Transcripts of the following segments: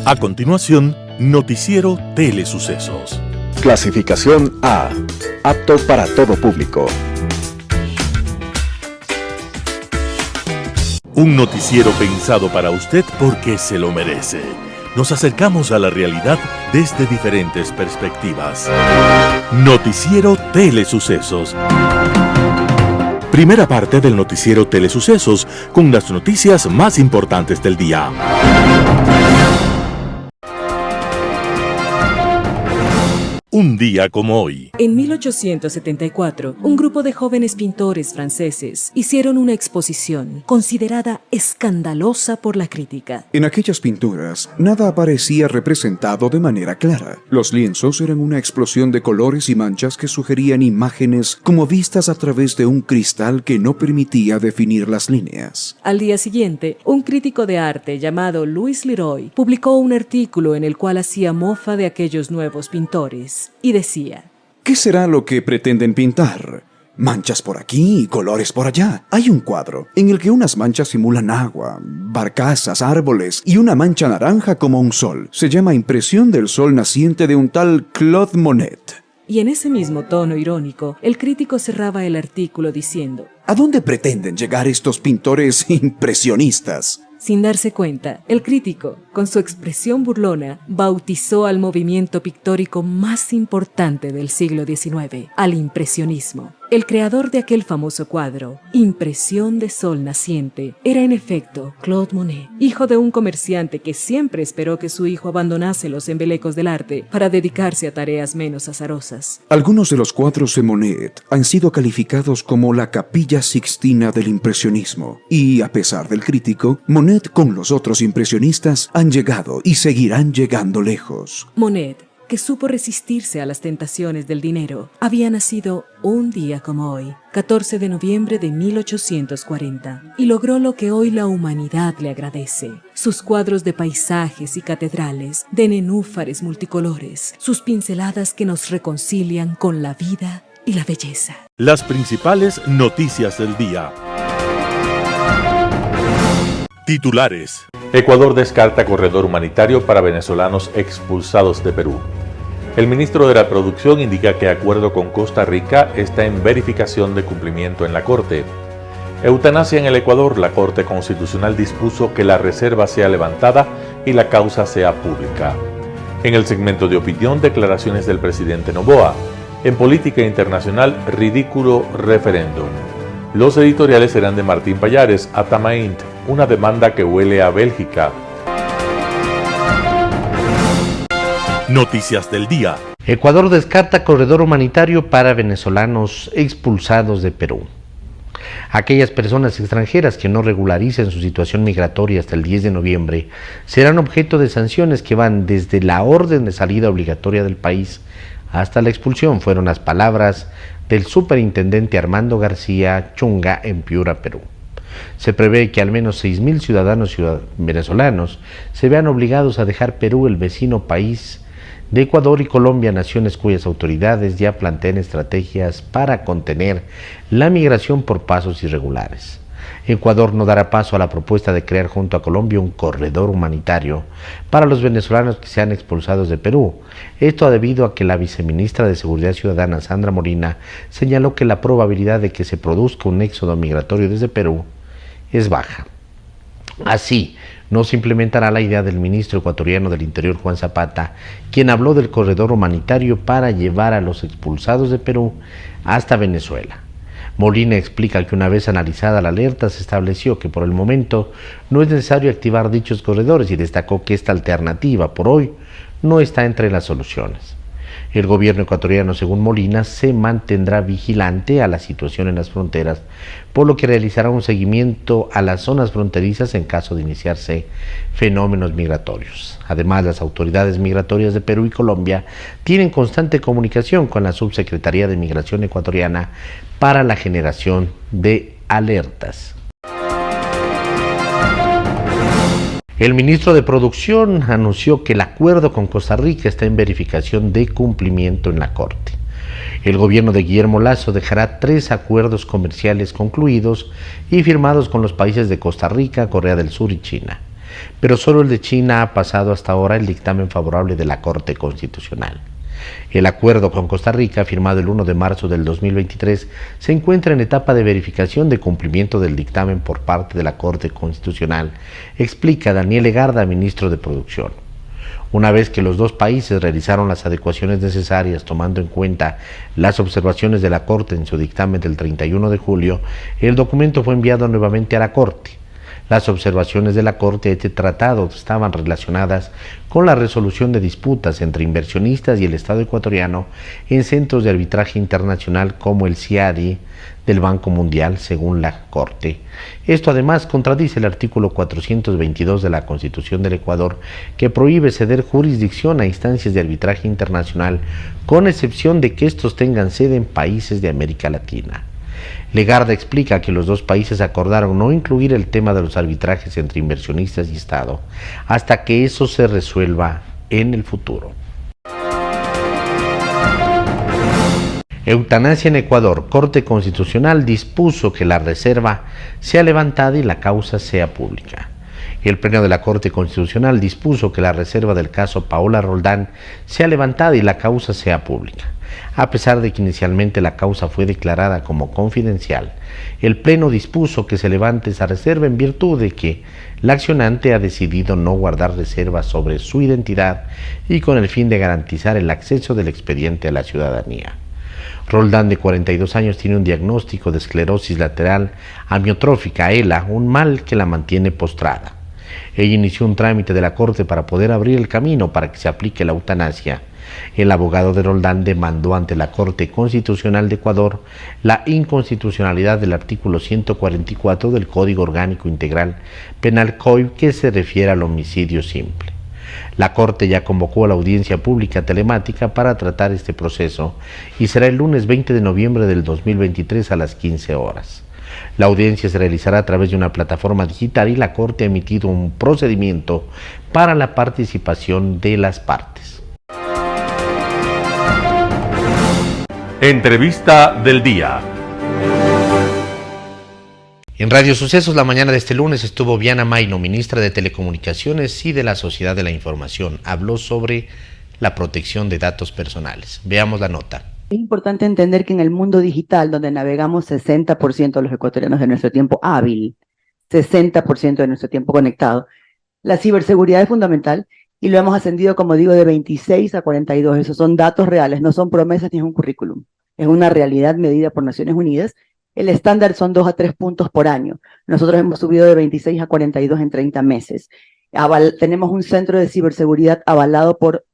A continuación, Noticiero Telesucesos. Clasificación A. Apto para todo público. Un noticiero pensado para usted porque se lo merece. Nos acercamos a la realidad desde diferentes perspectivas. Noticiero Telesucesos. Primera parte del Noticiero Telesucesos con las noticias más importantes del día. Un día como hoy. En 1874, un grupo de jóvenes pintores franceses hicieron una exposición considerada escandalosa por la crítica. En aquellas pinturas, nada aparecía representado de manera clara. Los lienzos eran una explosión de colores y manchas que sugerían imágenes como vistas a través de un cristal que no permitía definir las líneas. Al día siguiente, un crítico de arte llamado Louis Leroy publicó un artículo en el cual hacía mofa de aquellos nuevos pintores. Y decía: ¿qué será lo que pretenden pintar? Manchas por aquí y colores por allá. Hay un cuadro en el que unas manchas simulan agua, barcazas, árboles y una mancha naranja como un sol. Se llama Impresión del Sol Naciente de un tal Claude Monet. Y en ese mismo tono irónico, el crítico cerraba el artículo diciendo: ¿a dónde pretenden llegar estos pintores impresionistas? Sin darse cuenta, el crítico, con su expresión burlona, bautizó al movimiento pictórico más importante del siglo XIX, al impresionismo. El creador de aquel famoso cuadro, Impresión de Sol Naciente, era en efecto Claude Monet, hijo de un comerciante que siempre esperó que su hijo abandonase los embelecos del arte para dedicarse a tareas menos azarosas. Algunos de los cuadros de Monet han sido calificados como la Capilla Sixtina del impresionismo, y a pesar del crítico, Monet con los otros impresionistas han llegado y seguirán llegando lejos. Monet, que supo resistirse a las tentaciones del dinero, había nacido un día como hoy, 14 de noviembre de 1840, y logró lo que hoy la humanidad le agradece: sus cuadros de paisajes y catedrales, de nenúfares multicolores, sus pinceladas que nos reconcilian con la vida y la belleza. Las principales noticias del día. Titulares. Ecuador descarta corredor humanitario para venezolanos expulsados de Perú. El ministro de la Producción indica que acuerdo con Costa Rica está en verificación de cumplimiento en la Corte. Eutanasia en el Ecuador. La Corte Constitucional dispuso que la reserva sea levantada y la causa sea pública. En el segmento de opinión, declaraciones del presidente Noboa. En política internacional, ridículo referéndum. Los editoriales serán de Martín Pallares. Atamaint, una demanda que huele a Bélgica. Noticias del día. Ecuador descarta corredor humanitario para venezolanos expulsados de Perú. Aquellas personas extranjeras que no regularicen su situación migratoria hasta el 10 de noviembre serán objeto de sanciones que van desde la orden de salida obligatoria del país hasta la expulsión, fueron las palabras del superintendente Armando García Chunga en Piura, Perú. Se prevé que al menos 6.000 ciudadanos venezolanos se vean obligados a dejar Perú, el vecino país de Ecuador y Colombia, naciones cuyas autoridades ya plantean estrategias para contener la migración por pasos irregulares. Ecuador no dará paso a la propuesta de crear junto a Colombia un corredor humanitario para los venezolanos que sean expulsados de Perú. Esto debido a que la viceministra de Seguridad Ciudadana, Sandra Molina, señaló que la probabilidad de que se produzca un éxodo migratorio desde Perú es baja. Así, no se implementará la idea del ministro ecuatoriano del Interior, Juan Zapata, quien habló del corredor humanitario para llevar a los expulsados de Perú hasta Venezuela. Molina explica que una vez analizada la alerta se estableció que por el momento no es necesario activar dichos corredores y destacó que esta alternativa por hoy no está entre las soluciones. El gobierno ecuatoriano, según Molina, se mantendrá vigilante a la situación en las fronteras, por lo que realizará un seguimiento a las zonas fronterizas en caso de iniciarse fenómenos migratorios. Además, las autoridades migratorias de Perú y Colombia tienen constante comunicación con la Subsecretaría de Migración ecuatoriana para la generación de alertas. El ministro de Producción anunció que el acuerdo con Costa Rica está en verificación de cumplimiento en la Corte. El gobierno de Guillermo Lasso dejará 3 acuerdos comerciales concluidos y firmados con los países de Costa Rica, Corea del Sur y China. pero solo el de China ha pasado hasta ahora el dictamen favorable de la Corte Constitucional. El acuerdo con Costa Rica, firmado el 1 de marzo del 2023, se encuentra en etapa de verificación de cumplimiento del dictamen por parte de la Corte Constitucional, explica Daniel Legarda, ministro de Producción. Una vez que los dos países realizaron las adecuaciones necesarias tomando en cuenta las observaciones de la Corte en su dictamen del 31 de julio, el documento fue enviado nuevamente a la Corte. Las observaciones de la Corte de este tratado estaban relacionadas con la resolución de disputas entre inversionistas y el Estado ecuatoriano en centros de arbitraje internacional como el CIADI del Banco Mundial, según la Corte. Esto además contradice el artículo 422 de la Constitución del Ecuador, que prohíbe ceder jurisdicción a instancias de arbitraje internacional, con excepción de que estos tengan sede en países de América Latina. Legarda explica que los dos países acordaron no incluir el tema de los arbitrajes entre inversionistas y Estado hasta que eso se resuelva en el futuro. Eutanasia en Ecuador. Corte Constitucional dispuso que la reserva sea levantada y la causa sea pública. El Pleno de la Corte Constitucional dispuso que la reserva del caso Paola Roldán sea levantada y la causa sea pública. A pesar de que inicialmente la causa fue declarada como confidencial, el Pleno dispuso que se levante esa reserva en virtud de que la accionante ha decidido no guardar reservas sobre su identidad y con el fin de garantizar el acceso del expediente a la ciudadanía. Roldán, de 42 años, tiene un diagnóstico de esclerosis lateral amiotrófica, ELA, un mal que la mantiene postrada. Ella inició un trámite de la Corte para poder abrir el camino para que se aplique la eutanasia. El abogado de Roldán demandó ante la Corte Constitucional de Ecuador la inconstitucionalidad del artículo 144 del Código Orgánico Integral Penal COIP, que se refiere al homicidio simple. La Corte ya convocó a la audiencia pública telemática para tratar este proceso y será el lunes 20 de noviembre del 2023 a las 15 horas. La audiencia se realizará a través de una plataforma digital y la Corte ha emitido un procedimiento para la participación de las partes. Entrevista del día. En Radio Sucesos, la mañana de este lunes, estuvo Viana Maino, ministra de Telecomunicaciones y de la Sociedad de la Información. Habló sobre la protección de datos personales. Veamos la nota. Es importante entender que en el mundo digital, donde navegamos 60% de los ecuatorianos de nuestro tiempo hábil, 60% de nuestro tiempo conectado, la ciberseguridad es fundamental y lo hemos ascendido, como digo, de 26 a 42. Esos son datos reales, no son promesas ni es un currículum. Es una realidad medida por Naciones Unidas. El estándar son 2 a 3 puntos por año. Nosotros hemos subido de 26 a 42 en 30 meses. Tenemos un centro de ciberseguridad avalado por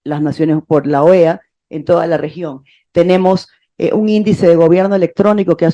las naciones, por la OEA, en toda la región. Tenemos un índice de gobierno electrónico que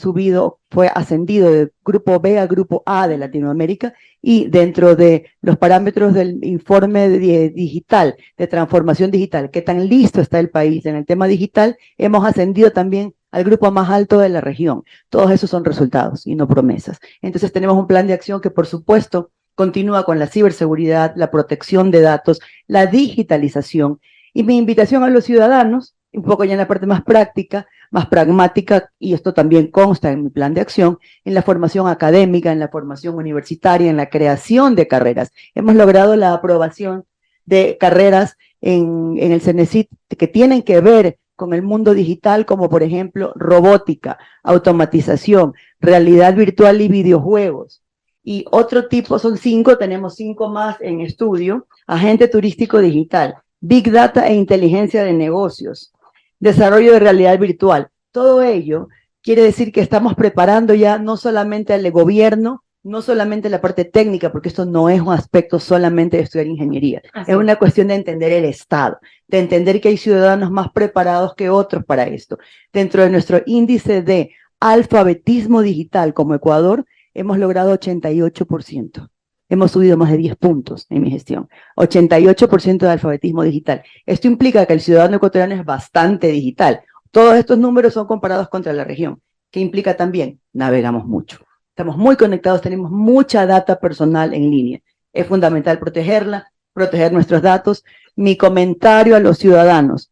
fue ascendido de grupo B a grupo A de Latinoamérica, y dentro de los parámetros del informe digital, de transformación digital, qué tan listo está el país en el tema digital, hemos ascendido también al grupo más alto de la región. Todos esos son resultados y no promesas. Entonces tenemos un plan de acción que, por supuesto, continúa con la ciberseguridad, la protección de datos, la digitalización. Y mi invitación a los ciudadanos, un poco ya en la parte más práctica, más pragmática, y esto también consta en mi plan de acción, en la formación académica, en la formación universitaria, en la creación de carreras. Hemos logrado la aprobación de carreras en el CENESID que tienen que ver con el mundo digital, como por ejemplo robótica, automatización, realidad virtual y videojuegos. Y otro tipo, son 5, tenemos 5 más en estudio: agente turístico digital, Big Data e inteligencia de negocios, desarrollo de realidad virtual. Todo ello quiere decir que estamos preparando ya no solamente al gobierno, no solamente la parte técnica, porque esto no es un aspecto solamente de estudiar ingeniería. Es una cuestión de entender el Estado, de entender que hay ciudadanos más preparados que otros para esto. Dentro de nuestro índice de alfabetismo digital como Ecuador, hemos logrado 88%. Hemos subido más de 10 puntos en mi gestión. 88% de alfabetismo digital. Esto implica que el ciudadano ecuatoriano es bastante digital. Todos estos números son comparados contra la región. ¿Qué implica también? Navegamos mucho. Estamos muy conectados, tenemos mucha data personal en línea. Es fundamental protegerla, proteger nuestros datos. Mi comentario a los ciudadanos: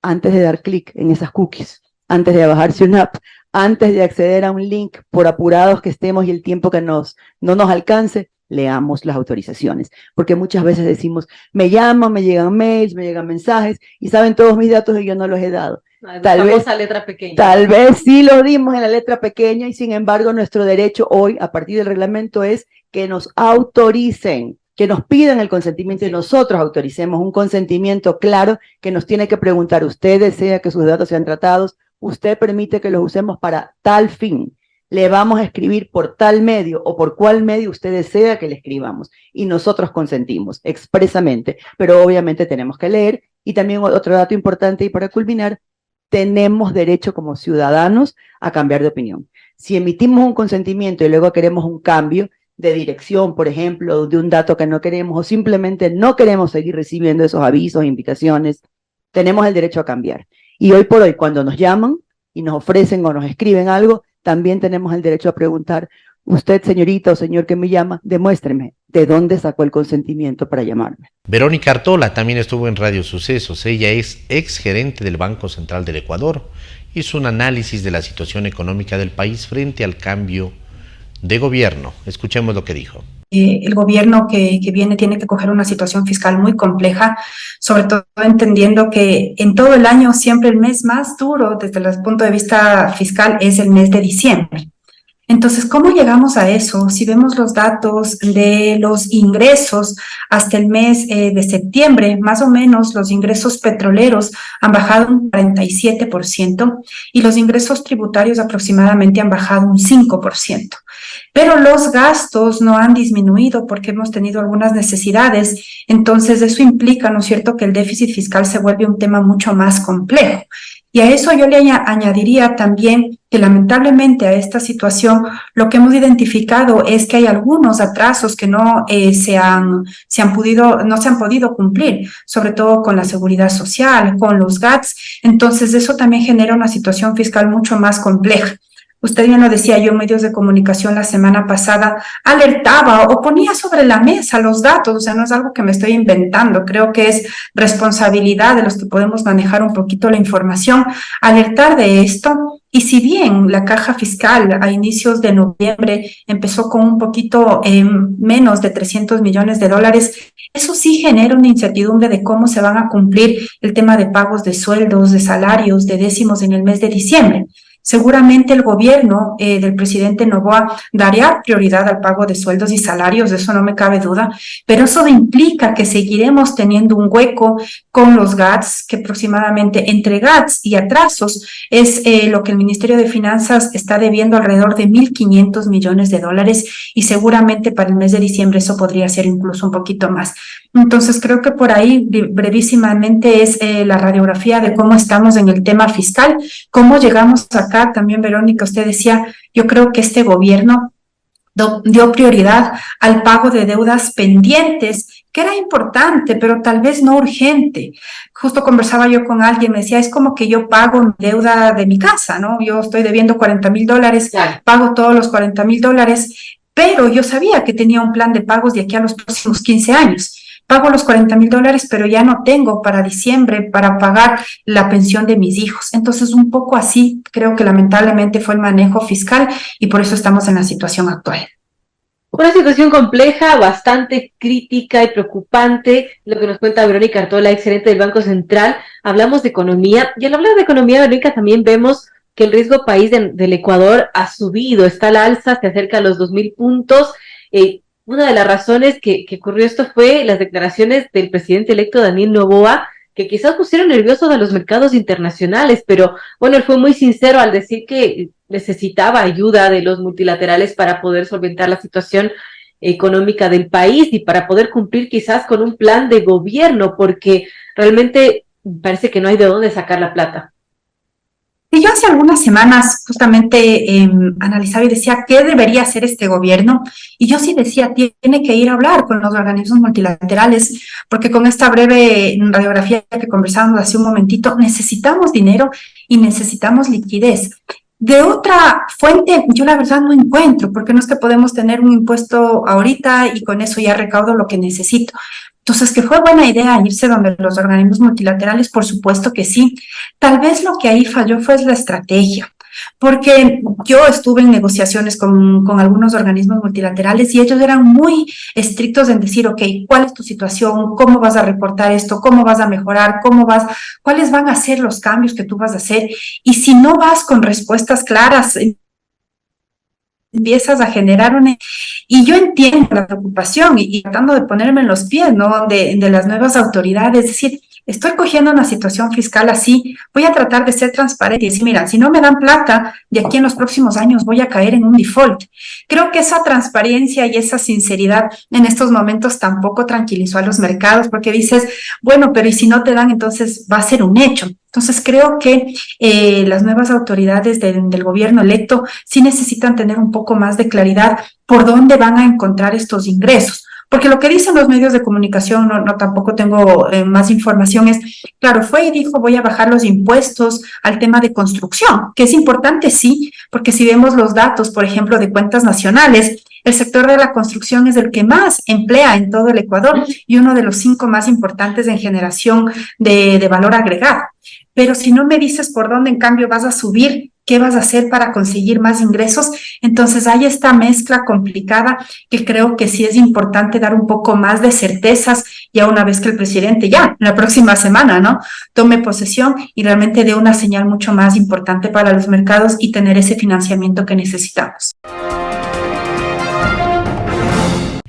antes de dar clic en esas cookies, antes de bajarse una app, antes de acceder a un link, por apurados que estemos y el tiempo que no nos alcance, leamos las autorizaciones, porque muchas veces decimos, me llaman, me llegan mails, me llegan mensajes, y saben todos mis datos y yo no los he dado. Tal vez letra pequeña. Tal vez sí lo dimos en la letra pequeña, y sin embargo nuestro derecho hoy, a partir del reglamento, es que nos autoricen, que nos pidan el consentimiento y nosotros autoricemos un consentimiento claro que nos tiene que preguntar: ¿usted desea que sus datos sean tratados? ¿Usted permite que los usemos para tal fin? ¿Le vamos a escribir por tal medio o por cuál medio usted desea que le escribamos? Y nosotros consentimos expresamente, pero obviamente tenemos que leer. Y también otro dato importante, y para culminar, tenemos derecho como ciudadanos a cambiar de opinión. Si emitimos un consentimiento y luego queremos un cambio de dirección, por ejemplo, de un dato que no queremos, o simplemente no queremos seguir recibiendo esos avisos, invitaciones, tenemos el derecho a cambiar. Y hoy por hoy, cuando nos llaman y nos ofrecen o nos escriben algo, también tenemos el derecho a preguntar: usted, señorita o señor que me llama, demuéstreme de dónde sacó el consentimiento para llamarme. Verónica Artola también estuvo en Radio Sucesos. Ella es exgerente del Banco Central del Ecuador. Hizo un análisis de la situación económica del país frente al cambio de gobierno. Escuchemos lo que dijo. El gobierno que viene tiene que coger una situación fiscal muy compleja, sobre todo entendiendo que en todo el año siempre el mes más duro desde el punto de vista fiscal es el mes de diciembre. Entonces, ¿cómo llegamos a eso? Si vemos los datos de los ingresos hasta el mes de septiembre, más o menos los ingresos petroleros han bajado un 47% y los ingresos tributarios aproximadamente han bajado un 5%. Pero los gastos no han disminuido porque hemos tenido algunas necesidades. Entonces, eso implica, ¿no es cierto?, que el déficit fiscal se vuelve un tema mucho más complejo. Y a eso yo le añadiría también que lamentablemente a esta situación lo que hemos identificado es que hay algunos atrasos que no se han podido cumplir, sobre todo con la seguridad social, con los GATS. Entonces eso también genera una situación fiscal mucho más compleja. Usted bien lo decía, yo en medios de comunicación la semana pasada alertaba o ponía sobre la mesa los datos, o sea, no es algo que me estoy inventando, creo que es responsabilidad de los que podemos manejar un poquito la información, alertar de esto. Y si bien la caja fiscal a inicios de noviembre empezó con un poquito menos de 300 millones de dólares, eso sí genera una incertidumbre de cómo se van a cumplir el tema de pagos de sueldos, de salarios, de décimos en el mes de diciembre. Seguramente el gobierno del presidente Noboa daría prioridad al pago de sueldos y salarios, de eso no me cabe duda, pero eso implica que seguiremos teniendo un hueco con los GATS, que aproximadamente entre GATS y atrasos es lo que el Ministerio de Finanzas está debiendo alrededor de 1.500 millones de dólares y seguramente para el mes de diciembre eso podría ser incluso un poquito más. Entonces creo que por ahí brevísimamente es la radiografía de cómo estamos en el tema fiscal, cómo llegamos acá. También, Verónica, usted decía, yo creo que este gobierno dio prioridad al pago de deudas pendientes, que era importante, pero tal vez no urgente. Justo conversaba yo con alguien, me decía, es como que yo pago mi deuda de mi casa, ¿no? Yo estoy debiendo $40,000, pago todos los $40,000, pero yo sabía que tenía un plan de pagos de aquí a los próximos 15 años. Pago los $40,000, pero ya no tengo para diciembre para pagar la pensión de mis hijos. Entonces, un poco así creo que lamentablemente fue el manejo fiscal y por eso estamos en la situación actual. Una situación compleja, bastante crítica y preocupante, lo que nos cuenta Verónica Artola, exgerente del Banco Central. Hablamos de economía, y al hablar de economía, Verónica, también vemos que el riesgo país del Ecuador ha subido, está al alza, se acerca a los 2.000 puntos. Una de las razones que ocurrió esto fue las declaraciones del presidente electo Daniel Noboa, que quizás pusieron nerviosos a los mercados internacionales, pero bueno, él fue muy sincero al decir que necesitaba ayuda de los multilaterales para poder solventar la situación económica del país y para poder cumplir quizás con un plan de gobierno, porque realmente parece que no hay de dónde sacar la plata. Y yo hace algunas semanas justamente analizaba y decía, ¿qué debería hacer este gobierno? Y yo sí decía, tiene que ir a hablar con los organismos multilaterales, porque con esta breve radiografía que conversábamos hace un momentito, necesitamos dinero y necesitamos liquidez. De otra fuente, yo la verdad no encuentro, porque no es que podemos tener un impuesto ahorita y con eso ya recaudo lo que necesito. Entonces, ¿que fue buena idea irse donde los organismos multilaterales? Por supuesto que sí. Tal vez lo que ahí falló fue la estrategia. porque yo estuve en negociaciones con algunos organismos multilaterales y ellos eran muy estrictos en decir, ok, ¿cuál es tu situación? ¿Cómo vas a reportar esto? ¿Cómo vas a mejorar? ¿Cuáles van a ser los cambios que tú vas a hacer? Y si no vas con respuestas claras, empiezas a generar una... Y yo entiendo la preocupación y tratando de ponerme en los pies, ¿no? de las nuevas autoridades, es decir, estoy cogiendo una situación fiscal así, voy a tratar de ser transparente y decir, mira, si no me dan plata, de aquí en los próximos años voy a caer en un default. Creo que esa transparencia y esa sinceridad en estos momentos tampoco tranquilizó a los mercados, porque dices, bueno, pero y si no te dan, entonces va a ser un hecho. Entonces creo que las nuevas autoridades del gobierno electo sí necesitan tener un poco más de claridad por dónde van a encontrar estos ingresos. Porque lo que dicen los medios de comunicación, no tampoco tengo más información, es, claro, fue y dijo voy a bajar los impuestos al tema de construcción, que es importante, sí, porque si vemos los datos, por ejemplo, de cuentas nacionales, el sector de la construcción es el que más emplea en todo el Ecuador y uno de los 5 más importantes en generación de valor agregado. Pero si no me dices por dónde en cambio vas a subir, qué vas a hacer para conseguir más ingresos, entonces hay esta mezcla complicada que creo que sí es importante dar un poco más de certezas ya una vez que el presidente ya, la próxima semana, ¿no? Tome posesión y realmente dé una señal mucho más importante para los mercados y tener ese financiamiento que necesitamos.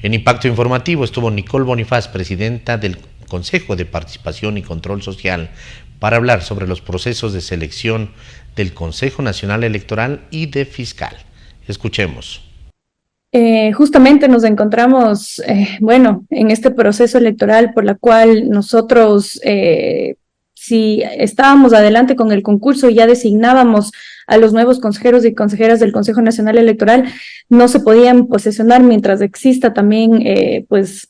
En Impacto Informativo estuvo Nicole Bonifaz, presidenta del Consejo de Participación y Control Social, para hablar sobre los procesos de selección del Consejo Nacional Electoral y de Fiscal. Escuchemos. Justamente nos encontramos, en este proceso electoral por la cual nosotros, si estábamos adelante con el concurso y ya designábamos a los nuevos consejeros y consejeras del Consejo Nacional Electoral, no se podían posesionar mientras exista también,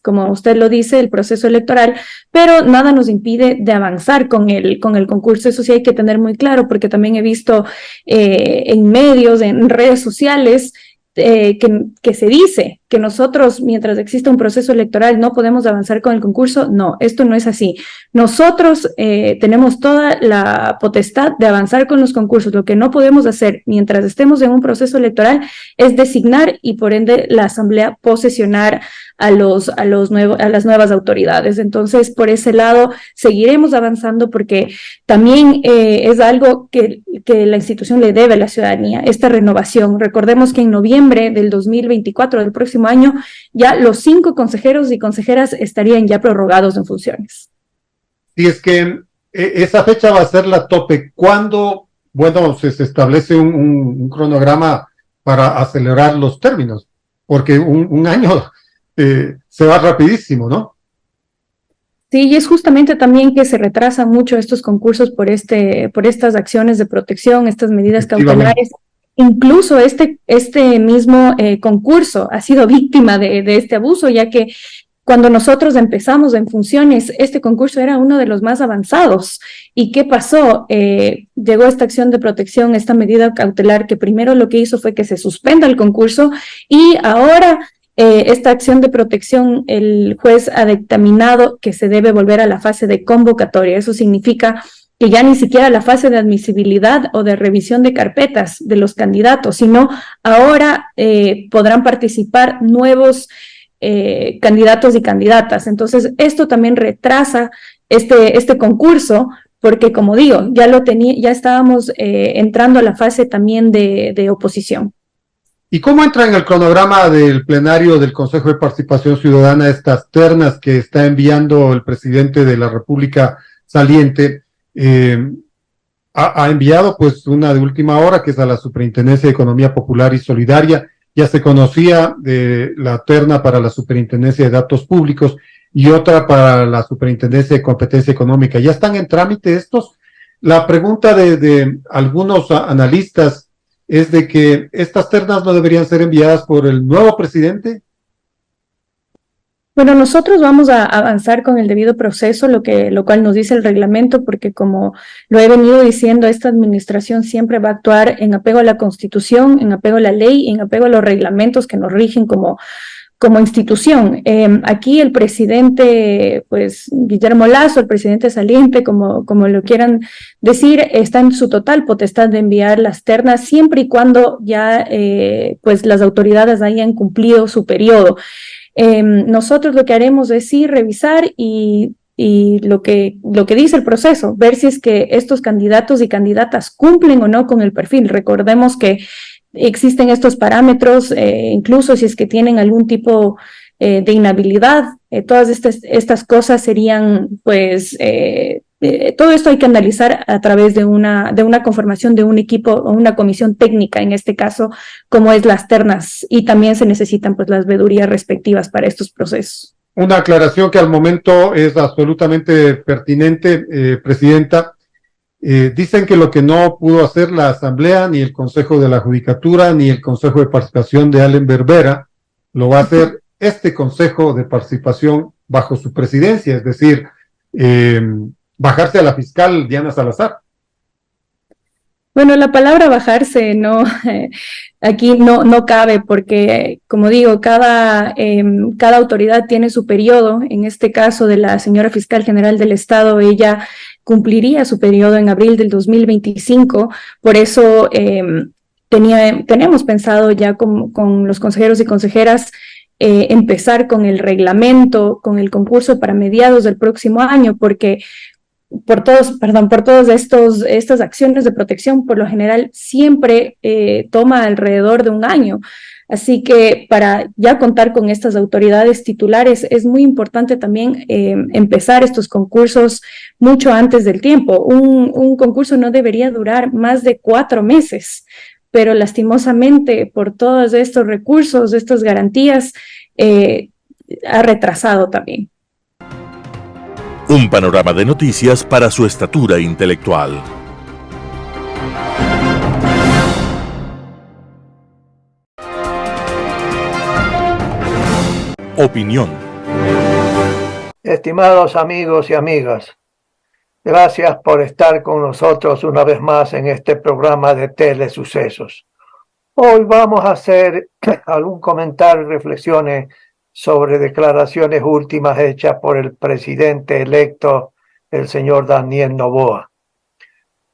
como usted lo dice, el proceso electoral, pero nada nos impide de avanzar con el concurso. Eso sí hay que tener muy claro, porque también he visto en medios, en redes sociales, que se dice que nosotros, mientras exista un proceso electoral, no podemos avanzar con el concurso. No, esto no es así. Nosotros tenemos toda la potestad de avanzar con los concursos. Lo que no podemos hacer mientras estemos en un proceso electoral es designar y por ende la Asamblea posesionar a las nuevas autoridades. Entonces, por ese lado, seguiremos avanzando porque también es algo que la institución le debe a la ciudadanía, esta renovación. Recordemos que en noviembre del 2024, del próximo año, ya los 5 consejeros y consejeras estarían ya prorrogados en funciones. Y es que esa fecha va a ser la tope. ¿Cuándo, se establece un cronograma para acelerar los términos? Porque un año se va rapidísimo, ¿no? Sí, y es justamente también que se retrasan mucho estos concursos por estas acciones de protección, estas medidas cautelares. Incluso este mismo concurso ha sido víctima de este abuso, ya que cuando nosotros empezamos en funciones, este concurso era uno de los más avanzados. ¿Y qué pasó? Llegó esta acción de protección, esta medida cautelar, que primero lo que hizo fue que se suspenda el concurso, y ahora esta acción de protección, el juez ha dictaminado que se debe volver a la fase de convocatoria. Eso significa que ya ni siquiera la fase de admisibilidad o de revisión de carpetas de los candidatos, sino ahora podrán participar nuevos candidatos y candidatas. Entonces, esto también retrasa este concurso, porque como digo, ya estábamos entrando a la fase también de oposición. ¿Y cómo entra en el cronograma del plenario del Consejo de Participación Ciudadana estas ternas que está enviando el presidente de la República saliente? Ha enviado pues una de última hora, que es a la Superintendencia de Economía Popular y Solidaria. Ya se conocía de la terna para la Superintendencia de Datos Públicos y otra para la Superintendencia de Competencia Económica. ¿Ya están en trámite estos? La pregunta de algunos analistas es de que estas ternas no deberían ser enviadas por el nuevo presidente. Bueno, nosotros vamos a avanzar con el debido proceso, lo cual nos dice el reglamento, porque como lo he venido diciendo, esta administración siempre va a actuar en apego a la Constitución, en apego a la ley, en apego a los reglamentos que nos rigen como como institución. Aquí el presidente, pues Guillermo Lasso, el presidente saliente, como lo quieran decir, está en su total potestad de enviar las ternas siempre y cuando ya pues las autoridades hayan cumplido su periodo. Nosotros lo que haremos es sí revisar y lo que dice el proceso, ver si es que estos candidatos y candidatas cumplen o no con el perfil. Recordemos que existen estos parámetros, incluso si es que tienen algún tipo de inhabilidad, todas estas cosas serían, pues, todo esto hay que analizar a través de una conformación de un equipo o una comisión técnica, en este caso, como es las ternas, y también se necesitan pues las vedurías respectivas para estos procesos. Una aclaración que al momento es absolutamente pertinente, Presidenta. Dicen que lo que no pudo hacer la Asamblea, ni el Consejo de la Judicatura, ni el Consejo de Participación de Allen Berbera, lo va a hacer este Consejo de Participación bajo su presidencia, es decir, bajarse a la fiscal Diana Salazar. Bueno, la palabra bajarse no, aquí no cabe porque, como digo, cada autoridad tiene su periodo. En este caso de la señora fiscal general del Estado, ella cumpliría su periodo en abril del 2025. Por eso teníamos pensado ya con los consejeros y consejeras empezar con el reglamento, con el concurso para mediados del próximo año, porque por todas estas acciones de protección, por lo general, siempre toma alrededor de un año. Así que para ya contar con estas autoridades titulares, es muy importante también empezar estos concursos mucho antes del tiempo. Un concurso no debería durar más de 4 meses, pero lastimosamente por todos estos recursos, estas garantías, ha retrasado también. Un panorama de noticias para su estatura intelectual. Opinión. Estimados amigos y amigas, gracias por estar con nosotros una vez más en este programa de Telesucesos. Hoy vamos a hacer algún comentario y reflexiones sobre declaraciones últimas hechas por el presidente electo, el señor Daniel Noboa.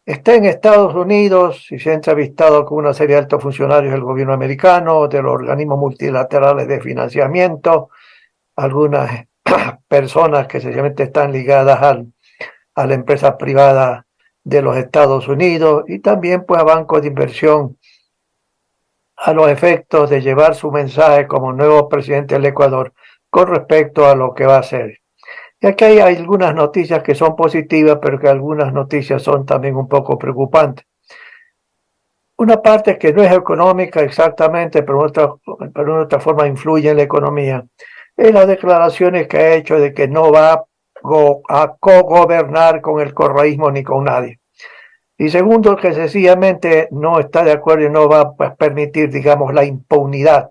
Está en Estados Unidos y se ha entrevistado con una serie de altos funcionarios del gobierno americano, de los organismos multilaterales de financiamiento, algunas personas que sencillamente están ligadas a la empresa privada de los Estados Unidos y también pues a bancos de inversión, a los efectos de llevar su mensaje como nuevo presidente del Ecuador con respecto a lo que va a hacer. Y aquí hay algunas noticias que son positivas, pero que algunas noticias son también un poco preocupantes. Una parte que no es económica exactamente, pero de otra forma influye en la economía, es las declaraciones que ha hecho de que no va a cogobernar con el correísmo ni con nadie. Y segundo, que sencillamente no está de acuerdo y no va a permitir, digamos, la impunidad.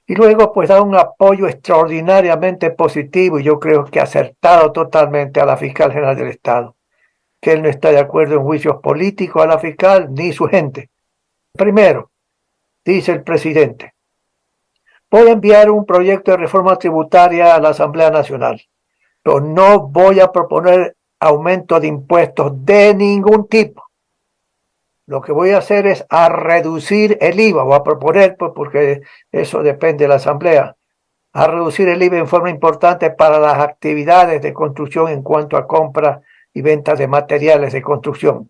Y luego, pues, da un apoyo extraordinariamente positivo y yo creo que acertado totalmente a la fiscal general del Estado, que él no está de acuerdo en juicios políticos a la fiscal ni su gente. Primero, dice el presidente, voy a enviar un proyecto de reforma tributaria a la Asamblea Nacional, pero no voy a proponer aumento de impuestos de ningún tipo. Lo que voy a hacer es a reducir el IVA, o a proponer, pues porque eso depende de la Asamblea, a reducir el IVA en forma importante para las actividades de construcción en cuanto a compra y venta de materiales de construcción.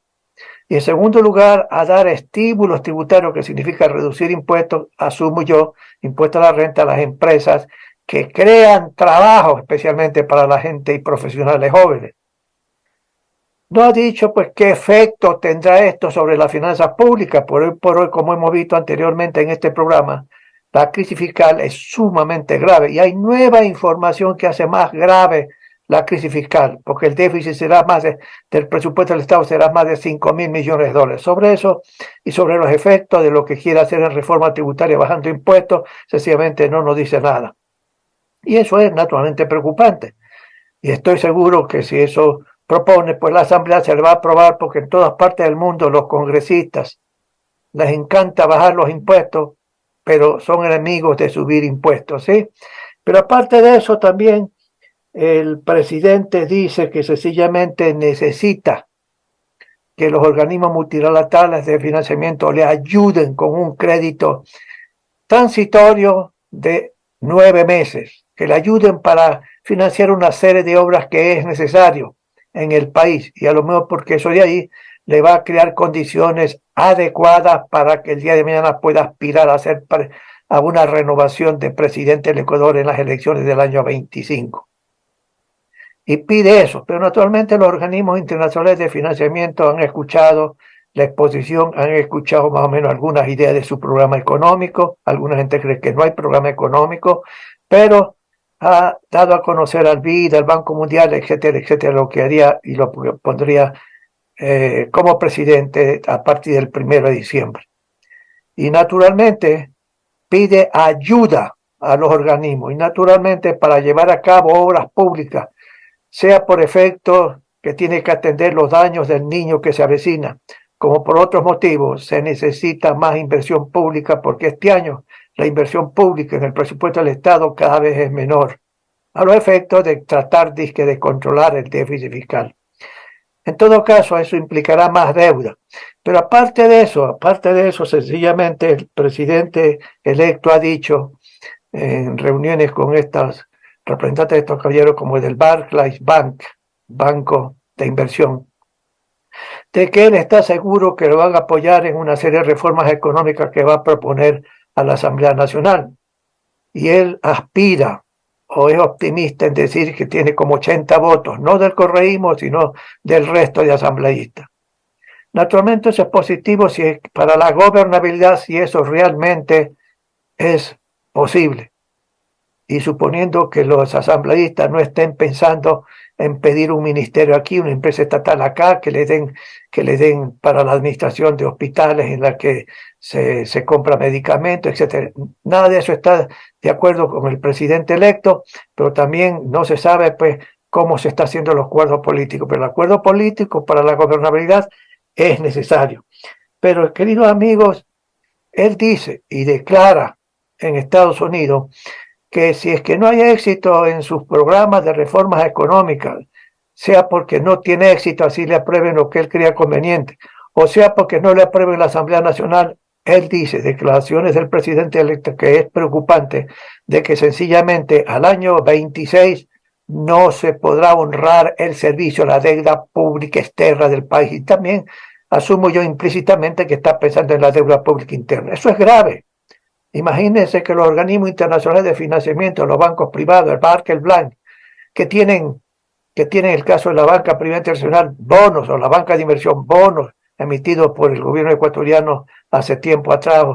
Y en segundo lugar, a dar estímulos tributarios, que significa reducir impuestos, asumo yo, impuestos a la renta a las empresas que crean trabajo, especialmente para la gente y profesionales jóvenes. No ha dicho pues qué efecto tendrá esto sobre las finanzas públicas. Por hoy, como hemos visto anteriormente en este programa, la crisis fiscal es sumamente grave y hay nueva información que hace más grave la crisis fiscal, porque el déficit será del presupuesto del Estado será más de 5.000 millones de dólares. Sobre eso y sobre los efectos de lo que quiere hacer en reforma tributaria bajando impuestos, sencillamente no nos dice nada. Y eso es naturalmente preocupante. Y estoy seguro que si eso propone, pues la Asamblea se le va a aprobar, porque en todas partes del mundo los congresistas les encanta bajar los impuestos pero son enemigos de subir impuestos, ¿sí? Pero aparte de eso también el presidente dice que sencillamente necesita que los organismos multilaterales de financiamiento le ayuden con un crédito transitorio de 9 meses, que le ayuden para financiar una serie de obras que es necesario en el país, y a lo mejor porque eso de ahí le va a crear condiciones adecuadas para que el día de mañana pueda aspirar a una renovación de presidente del Ecuador en las elecciones del año 25. Y pide eso, pero naturalmente los organismos internacionales de financiamiento han escuchado la exposición, han escuchado más o menos algunas ideas de su programa económico. Alguna gente cree que no hay programa económico, pero ha dado a conocer al BID, al Banco Mundial, etcétera, etcétera, lo que haría y lo pondría como presidente a partir del 1 de diciembre. Y naturalmente pide ayuda a los organismos, y naturalmente para llevar a cabo obras públicas, sea por efecto que tiene que atender los daños del niño que se avecina, como por otros motivos, se necesita más inversión pública, porque este año la inversión pública en el presupuesto del Estado cada vez es menor, a los efectos de tratar de controlar el déficit fiscal. En todo caso, eso implicará más deuda. Pero aparte de eso, sencillamente el presidente electo ha dicho en reuniones con estas representantes de estos caballeros, como el del Barclays Bank, banco de inversión, de que él está seguro que lo van a apoyar en una serie de reformas económicas que va a proponer a la Asamblea Nacional. Y él aspira o es optimista en decir que tiene como 80 votos, no del correísmo, sino del resto de asambleístas. Naturalmente eso es positivo si es para la gobernabilidad, si eso realmente es posible. Y suponiendo que los asambleístas no estén pensando en pedir un ministerio aquí, una empresa estatal acá, que le den para la administración de hospitales en la que se compra medicamentos, etcétera. Nada de eso está de acuerdo con el presidente electo, pero también no se sabe pues cómo se está haciendo los acuerdos políticos. Pero el acuerdo político para la gobernabilidad es necesario. Pero, queridos amigos, él dice y declara en Estados Unidos que si es que no hay éxito en sus programas de reformas económicas, sea porque no tiene éxito, así le aprueben lo que él crea conveniente, o sea porque no le aprueben la Asamblea Nacional, él dice, declaraciones del presidente electo, que es preocupante, de que sencillamente al año 26 no se podrá honrar el servicio a la deuda pública externa del país. Y también asumo yo implícitamente que está pensando en la deuda pública interna. Eso es grave. Imagínense que los organismos internacionales de financiamiento, los bancos privados, el Barclays Bank, que tienen el caso de la banca privada internacional, bonos, o la banca de inversión, bonos emitidos por el gobierno ecuatoriano hace tiempo atrás.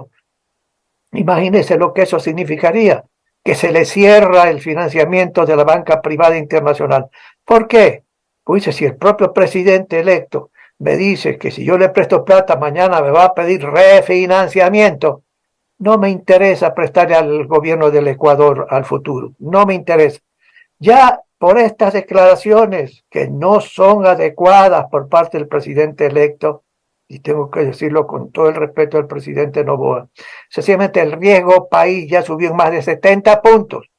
Imagínense lo que eso significaría, que se le cierra el financiamiento de la banca privada internacional. ¿Por qué? Pues si el propio presidente electo me dice que si yo le presto plata mañana me va a pedir refinanciamiento, no me interesa prestarle al gobierno del Ecuador al futuro, no me interesa. Ya por estas declaraciones que no son adecuadas por parte del presidente electo, y tengo que decirlo con todo el respeto al presidente Noboa, sencillamente el riesgo país ya subió en más de 70 puntos,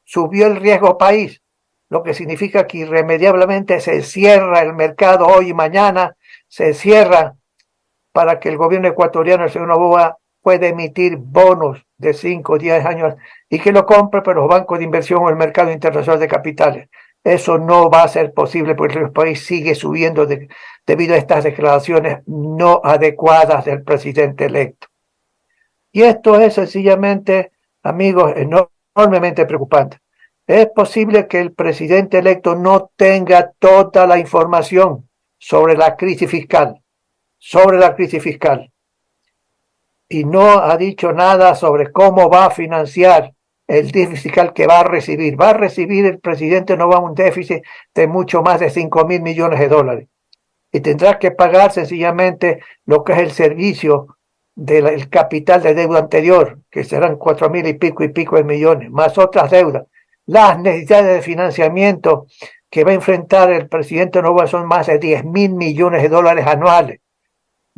subió el riesgo país, lo que significa que irremediablemente se cierra el mercado hoy y mañana, se cierra para que el gobierno ecuatoriano, el señor Noboa, puede emitir bonos de 5 o 10 años y que lo compre por los bancos de inversión o el mercado internacional de capitales. Eso no va a ser posible porque el país sigue subiendo debido a estas declaraciones no adecuadas del presidente electo. Y esto es sencillamente, amigos, enormemente preocupante. Es posible que el presidente electo no tenga toda la información sobre la crisis fiscal, y no ha dicho nada sobre cómo va a financiar el déficit fiscal que va a recibir. Va a recibir el presidente Noboa un déficit de mucho más de 5.000 millones de dólares. Y tendrá que pagar sencillamente lo que es el servicio del capital de deuda anterior, que serán 4.000 y pico de millones, más otras deudas. Las necesidades de financiamiento que va a enfrentar el presidente Noboa son más de 10.000 millones de dólares anuales.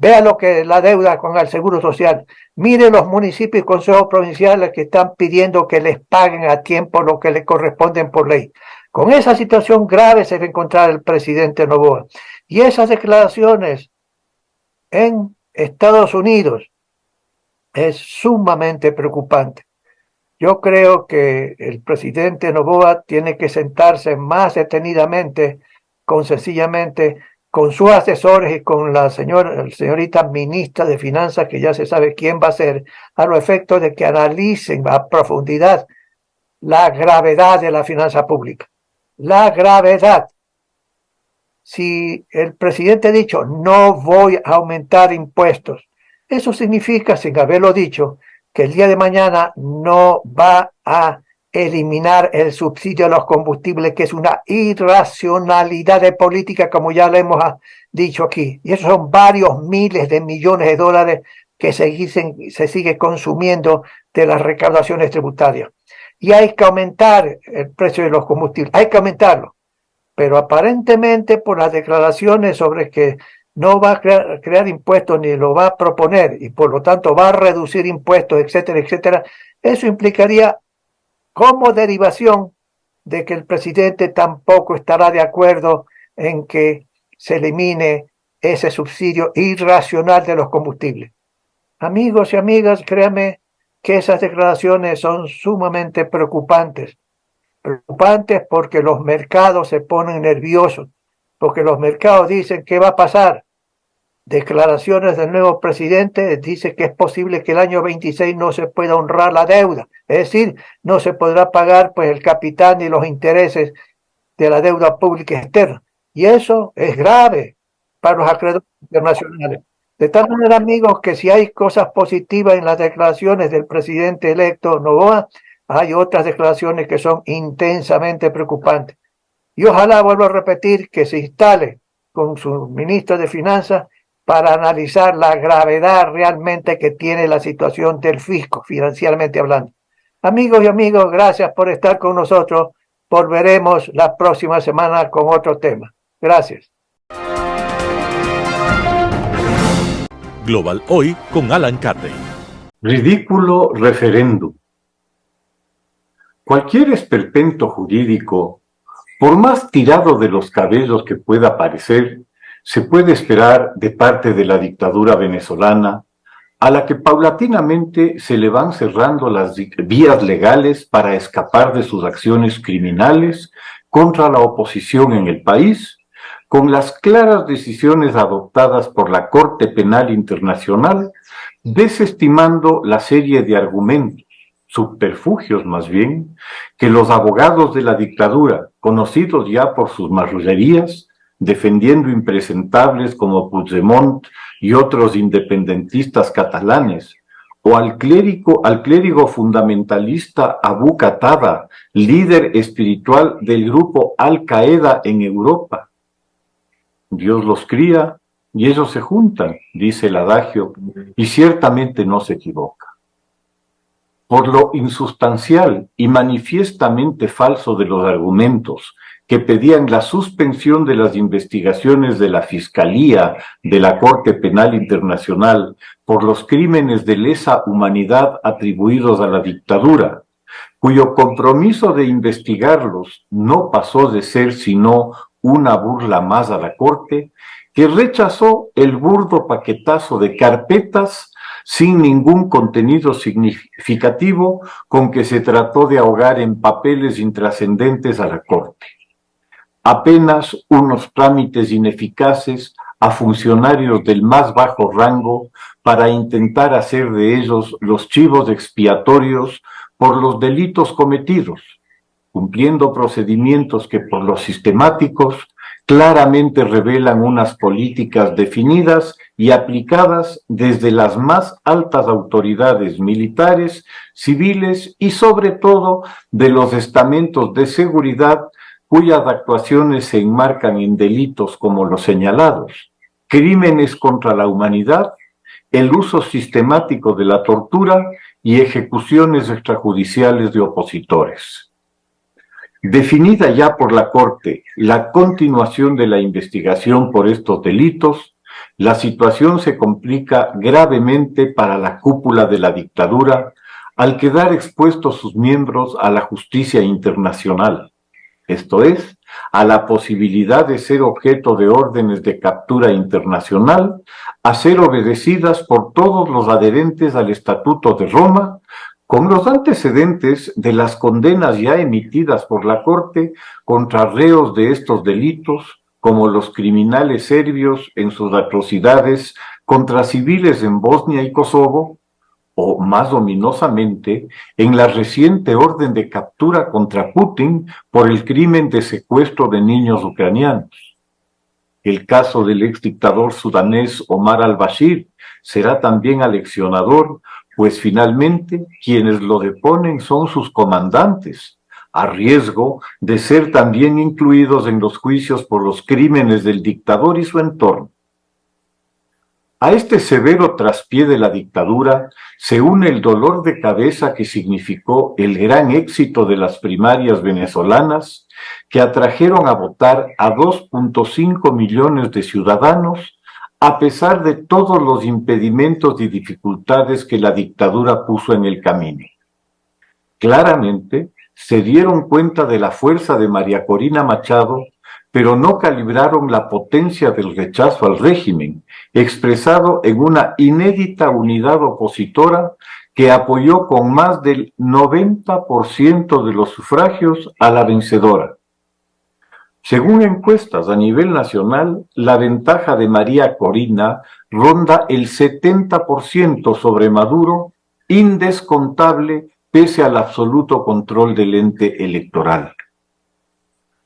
Vea lo que la deuda con el Seguro Social. Mire los municipios y consejos provinciales que están pidiendo que les paguen a tiempo lo que les corresponden por ley. Con esa situación grave se va a encontrar el presidente Noboa. Y esas declaraciones en Estados Unidos es sumamente preocupante. Yo creo que el presidente Noboa tiene que sentarse más detenidamente, sencillamente con sus asesores y con la señorita ministra de Finanzas, que ya se sabe quién va a ser, a los efectos de que analicen a profundidad la gravedad de la finanza pública. La gravedad. Si el presidente ha dicho, no voy a aumentar impuestos, eso significa, sin haberlo dicho, que el día de mañana no va a eliminar el subsidio a los combustibles, que es una irracionalidad de política, como ya le hemos dicho aquí. Y esos son varios miles de millones de dólares que se sigue consumiendo de las recaudaciones tributarias. Y hay que aumentar el precio de los combustibles, hay que aumentarlo. Pero aparentemente por las declaraciones sobre que no va a crear impuestos ni lo va a proponer y por lo tanto va a reducir impuestos, etcétera, etcétera, eso implicaría como derivación de que el presidente tampoco estará de acuerdo en que se elimine ese subsidio irracional de los combustibles. Amigos y amigas, créanme que esas declaraciones son sumamente preocupantes. Preocupantes porque los mercados se ponen nerviosos, porque los mercados dicen ¿qué va a pasar? Declaraciones del nuevo presidente dice que es posible que el año 26 no se pueda honrar la deuda, es decir, no se podrá pagar pues el capital ni los intereses de la deuda pública externa. Y eso es grave para los acreedores internacionales. De tal manera, amigos, que si hay cosas positivas en las declaraciones del presidente electo Noboa, hay otras declaraciones que son intensamente preocupantes. Y ojalá, vuelvo a repetir, que se instale con su ministro de Finanzas para analizar la gravedad realmente que tiene la situación del fisco, financieramente hablando. Amigos y amigos, gracias por estar con nosotros. Volveremos la próxima semana con otro tema. Gracias. Global Hoy con Alan Carney. Ridículo referéndum. Cualquier esperpento jurídico, por más tirado de los cabellos que pueda parecer, se puede esperar de parte de la dictadura venezolana, a la que paulatinamente se le van cerrando las vías legales para escapar de sus acciones criminales contra la oposición en el país, con las claras decisiones adoptadas por la Corte Penal Internacional, desestimando la serie de argumentos, subterfugios más bien, que los abogados de la dictadura, conocidos ya por sus marrullerías, defendiendo impresentables como Puigdemont y otros independentistas catalanes, o al clérigo fundamentalista Abu Qatada, líder espiritual del grupo Al-Qaeda en Europa. Dios los cría y ellos se juntan, dice el adagio, y ciertamente no se equivoca. Por lo insustancial y manifiestamente falso de los argumentos que pedían la suspensión de las investigaciones de la Fiscalía de la Corte Penal Internacional por los crímenes de lesa humanidad atribuidos a la dictadura, cuyo compromiso de investigarlos no pasó de ser sino una burla más a la Corte, que rechazó el burdo paquetazo de carpetas sin ningún contenido significativo con que se trató de ahogar en papeles intrascendentes a la Corte. Apenas unos trámites ineficaces a funcionarios del más bajo rango para intentar hacer de ellos los chivos expiatorios por los delitos cometidos, cumpliendo procedimientos que por los sistemáticos claramente revelan unas políticas definidas y aplicadas desde las más altas autoridades militares, civiles y sobre todo de los estamentos de seguridad cuyas actuaciones se enmarcan en delitos como los señalados, crímenes contra la humanidad, el uso sistemático de la tortura y ejecuciones extrajudiciales de opositores. Definida ya por la Corte la continuación de la investigación por estos delitos, la situación se complica gravemente para la cúpula de la dictadura al quedar expuestos sus miembros a la justicia internacional, esto es, a la posibilidad de ser objeto de órdenes de captura internacional, a ser obedecidas por todos los adherentes al Estatuto de Roma, con los antecedentes de las condenas ya emitidas por la Corte contra reos de estos delitos, como los criminales serbios en sus atrocidades contra civiles en Bosnia y Kosovo, o más ominosamente, en la reciente orden de captura contra Putin por el crimen de secuestro de niños ucranianos. El caso del ex dictador sudanés Omar al-Bashir será también aleccionador, pues finalmente quienes lo deponen son sus comandantes, a riesgo de ser también incluidos en los juicios por los crímenes del dictador y su entorno. A este severo traspié de la dictadura se une el dolor de cabeza que significó el gran éxito de las primarias venezolanas, que atrajeron a votar a 2.5 millones de ciudadanos, a pesar de todos los impedimentos y dificultades que la dictadura puso en el camino. Claramente, se dieron cuenta de la fuerza de María Corina Machado, pero no calibraron la potencia del rechazo al régimen, expresado en una inédita unidad opositora que apoyó con más del 90% de los sufragios a la vencedora. Según encuestas a nivel nacional, la ventaja de María Corina ronda el 70% sobre Maduro, indescontable pese al absoluto control del ente electoral.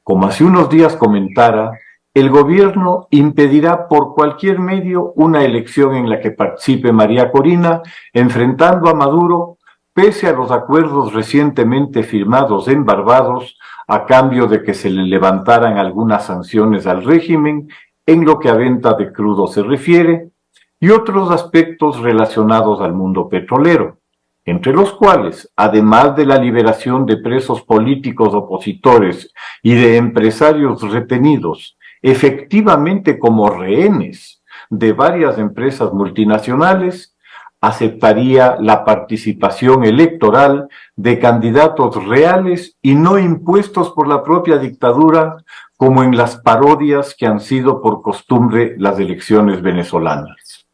Como hace unos días comentara, el gobierno impedirá por cualquier medio una elección en la que participe María Corina, enfrentando a Maduro, pese a los acuerdos recientemente firmados en Barbados, a cambio de que se le levantaran algunas sanciones al régimen, en lo que a venta de crudo se refiere, y otros aspectos relacionados al mundo petrolero, entre los cuales, además de la liberación de presos políticos opositores y de empresarios retenidos, efectivamente como rehenes de varias empresas multinacionales, aceptaría la participación electoral de candidatos reales y no impuestos por la propia dictadura, como en las parodias que han sido por costumbre las elecciones venezolanas.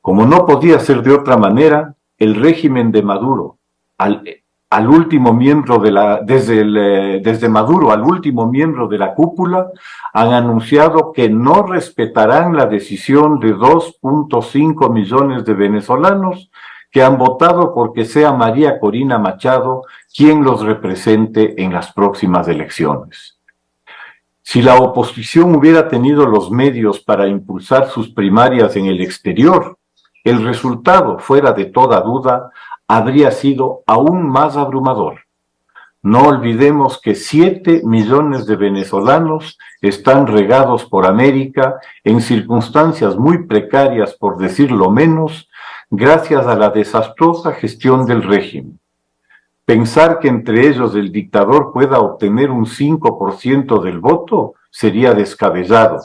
Como no podía ser de otra manera, el régimen de Maduro, al último miembro de desde Maduro al último miembro de la cúpula, han anunciado que no respetarán la decisión de 2.5 millones de venezolanos que han votado porque sea María Corina Machado quien los represente en las próximas elecciones. Si la oposición hubiera tenido los medios para impulsar sus primarias en el exterior, el resultado, fuera de toda duda, habría sido aún más abrumador. No olvidemos que 7 millones de venezolanos están regados por América en circunstancias muy precarias, por decirlo menos, gracias a la desastrosa gestión del régimen. Pensar que entre ellos el dictador pueda obtener un 5% del voto sería descabellado,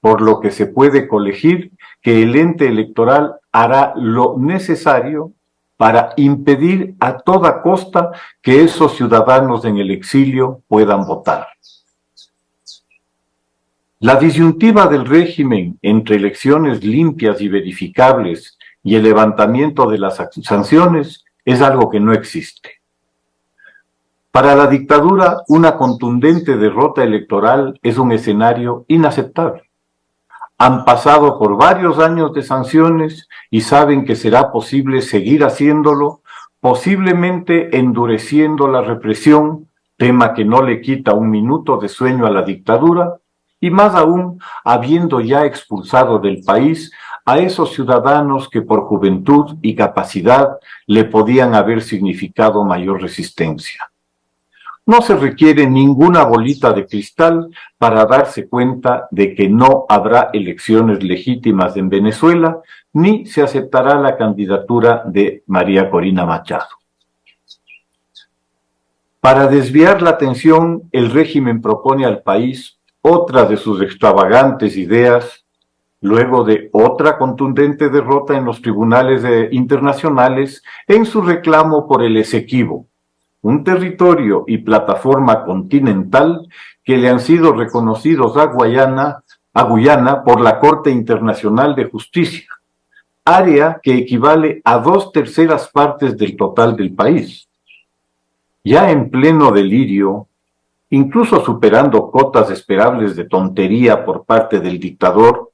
por lo que se puede colegir que el ente electoral hará lo necesario para impedir a toda costa que esos ciudadanos en el exilio puedan votar. La disyuntiva del régimen entre elecciones limpias y verificables y el levantamiento de las sanciones es algo que no existe. Para la dictadura, una contundente derrota electoral es un escenario inaceptable. Han pasado por varios años de sanciones y saben que será posible seguir haciéndolo, posiblemente endureciendo la represión, tema que no le quita un minuto de sueño a la dictadura, y más aún habiendo ya expulsado del país a esos ciudadanos que por juventud y capacidad le podían haber significado mayor resistencia. No se requiere ninguna bolita de cristal para darse cuenta de que no habrá elecciones legítimas en Venezuela, ni se aceptará la candidatura de María Corina Machado. Para desviar la atención, el régimen propone al país otra de sus extravagantes ideas, luego de otra contundente derrota en los tribunales internacionales en su reclamo por el Esequibo, un territorio y plataforma continental que le han sido reconocidos a Guyana por la Corte Internacional de Justicia, área que equivale a 2/3 partes del total del país. Ya en pleno delirio, incluso superando cotas esperables de tontería por parte del dictador,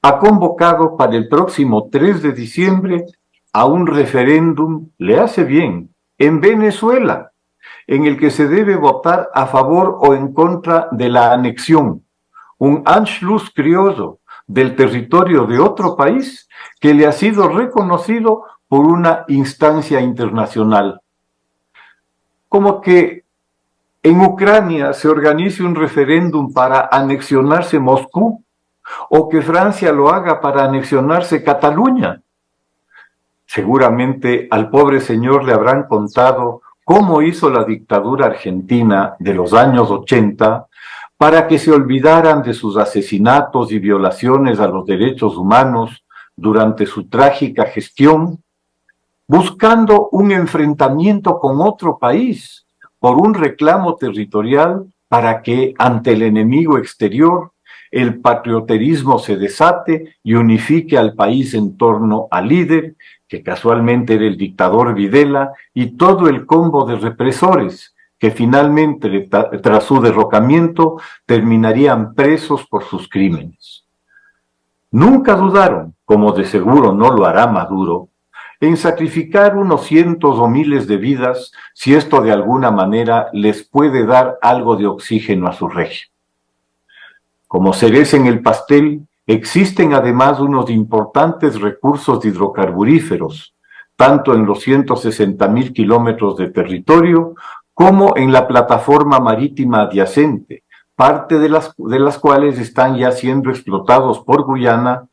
ha convocado para el próximo 3 de diciembre a un referéndum, le hace bien, en Venezuela, en el que se debe votar a favor o en contra de la anexión, un Anschluss criollo del territorio de otro país que le ha sido reconocido por una instancia internacional. Como que en Ucrania se organice un referéndum para anexionarse Moscú, o que Francia lo haga para anexionarse Cataluña. Seguramente al pobre señor le habrán contado cómo hizo la dictadura argentina de los años 80 para que se olvidaran de sus asesinatos y violaciones a los derechos humanos durante su trágica gestión, buscando un enfrentamiento con otro país por un reclamo territorial para que ante el enemigo exterior el patrioterismo se desate y unifique al país en torno al líder, que casualmente era el dictador Videla, y todo el combo de represores, que finalmente, tras su derrocamiento, terminarían presos por sus crímenes. Nunca dudaron, como de seguro no lo hará Maduro, en sacrificar unos cientos o miles de vidas si esto de alguna manera les puede dar algo de oxígeno a su régimen. Como cereza en el pastel, existen además unos importantes recursos hidrocarburíferos, tanto en los 160.000 kilómetros de territorio como en la plataforma marítima adyacente, parte de las cuales están ya siendo explotados por Guyana,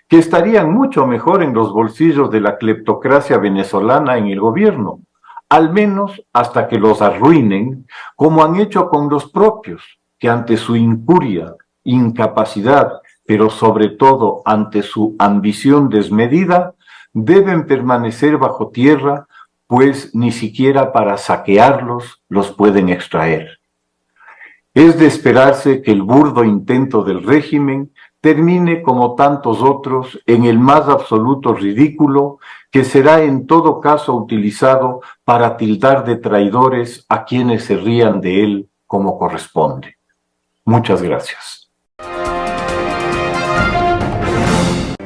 que estarían mucho mejor en los bolsillos de la cleptocracia venezolana en el gobierno, al menos hasta que los arruinen, como han hecho con los propios, que ante su incuria, incapacidad, pero sobre todo ante su ambición desmedida, deben permanecer bajo tierra, pues ni siquiera para saquearlos los pueden extraer. Es de esperarse que el burdo intento del régimen termine como tantos otros en el más absoluto ridículo, que será en todo caso utilizado para tildar de traidores a quienes se rían de él como corresponde. Muchas gracias.